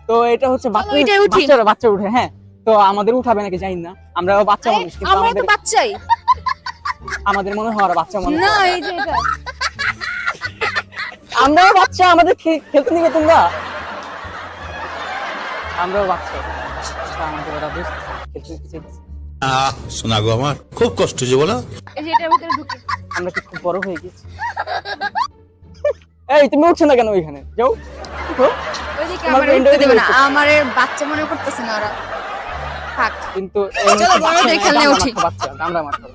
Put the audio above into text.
তো এটা হচ্ছে বাচ্চা উঠে। হ্যাঁ, তো আমাদের উঠাবে নাকি জানি না, আমরা বাচ্চা মানুষ, কিন্তু আমরা তো বাচ্চাই, আমাদের মনে হয় বাচ্চা মানুষ না এই যে এটা আমরাও বাচ্চা, আমাদের খেলতে নিবে তোমরা, আমরাও বাচ্চা, আমাদের ওরা বেশ খেলতে চাইছে। শোনা গো আমার খুব কষ্ট যে বলো, এই যে এটার ভিতরে ঢুকে আমরা কি খুব বড় হয়ে গেছি? এই তুমি উঠছো না কেন ওইখানে? যাও ওইদিকে আমার উঠতে দেবে না, আমারে বাচ্চা মনে করতেছে না ওরা, থাক কিন্তু চলো বড়দের খেলনে উঠি। বাচ্চা আমরা মারবো।